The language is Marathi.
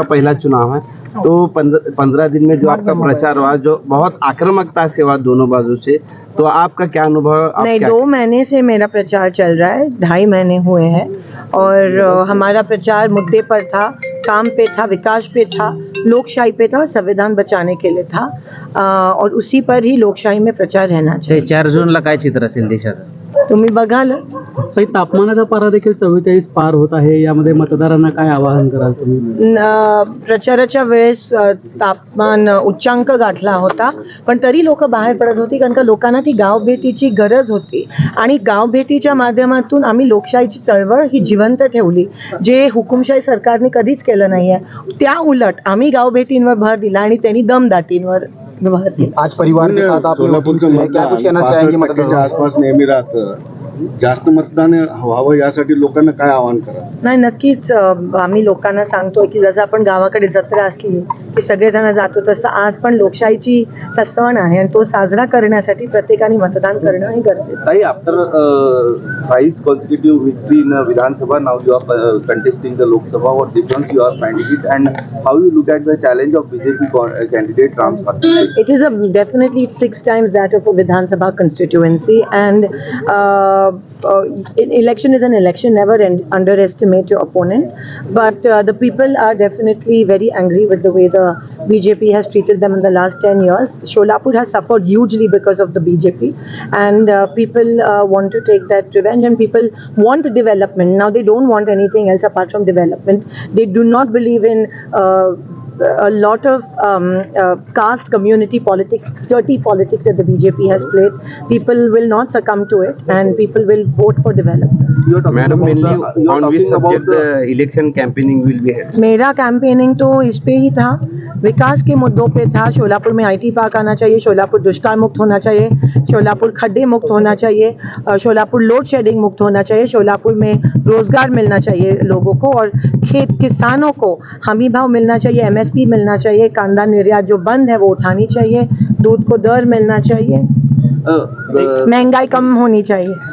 पहला चुनाव है, तो 15 दिन में जो आपका प्रचार हुआ, जो बहुत आक्रामकता से हुआ दोनों बाजू से, तो आपका क्या अनुभव? नहीं, 2 महीने से मेरा प्रचार चल रहा है, 2.5 महीने हुए हैं और हमारा प्रचार मुद्दे पर था, काम पे था, विकास पे था, लोकशाही पे था, संविधान बचाने के लिए था और उसी पर ही लोकशाही में प्रचार रहना चाहिए. 4 जूनला काय चित्र असेल देशाचं? तुम्ही बघाल. ताई, तापमानाचा पारा देखील 44 पार होत आहे. यामध्ये मतदारांना काय आवाहन कराल तुम्ही? प्रचाराच्या वेळेस तापमान उच्चांक गाठला होता, पण तरी लोक बाहेर पडत होती कारण का लोकांना ती गावभेटीची गरज होती आणि गावभेटीच्या माध्यमातून आम्ही लोकशाहीची चळवळ ही जिवंत ठेवली, जे हुकुमशाही सरकारने कधीच केलं नाहीये. त्या उलट आम्ही गावभेटींवर भर दिला आणि त्यांनी दमदाटींवर भर दिला. आज परिवार के साथ आप सोलापूरचं क्या कुछ कहना मतदान चाहेंगे 65% आसपास नेहमी राहतं. जास्त मतदान व्हावं यासाठी लोकांना काय आवाहन करा? नाही, नक्कीच आम्ही लोकांना सांगतोय की जसं आपण गावाकडे जत्रा असली की सगळेजण जातो, तसं आज पण लोकशाहीचा सण आहे आणि तो साजरा करण्यासाठी प्रत्येकाने मतदान करणं हे गरजेचं आहे. ताई, after thrice consecutive victory in Vidhan Sabha, now you are contesting the Lok Sabha. What difference you are finding it, and how you look at the challenge of BJP candidate Ram Swathi? It is definitely 6 times that of a Vidhan Sabha constituency, and election is an election. Never underestimate your opponent, but the people are definitely very angry with the way the BJP has treated them in the last 10 years. Sholapur has suffered hugely because of the BJP, and people want to take that revenge, and people want development. Now they don't want anything else apart from development. They do not believe in a lot of caste community politics, dirty politics that the BJP has played. People will not succumb to it, and people will vote for development. Madam, mainly on which subject the election campaigning will be held? मेरा कैंपेनिंग तो इस पे ही था, विकास के मुद्दों पे था. शोलापुर में IT पार्क आना चाहिए, शोलापुर दुष्काल मुक्त होना चाहिए, शोलापुर खड्डे मुक्त होना चाहिए, शोलापुर लोड शेडिंग मुक्त होना चाहिए, शोलापुर में रोजगार मिलना चाहिए लोगों को, और किसानों को हमी भाव मिलना चाहिए, MSP मिलना चाहिए, कांदा निर्यात जो बंद है वो उठानी चाहिए, दूध को दर मिलना चाहिए, महंगाई कम होनी चाहिए.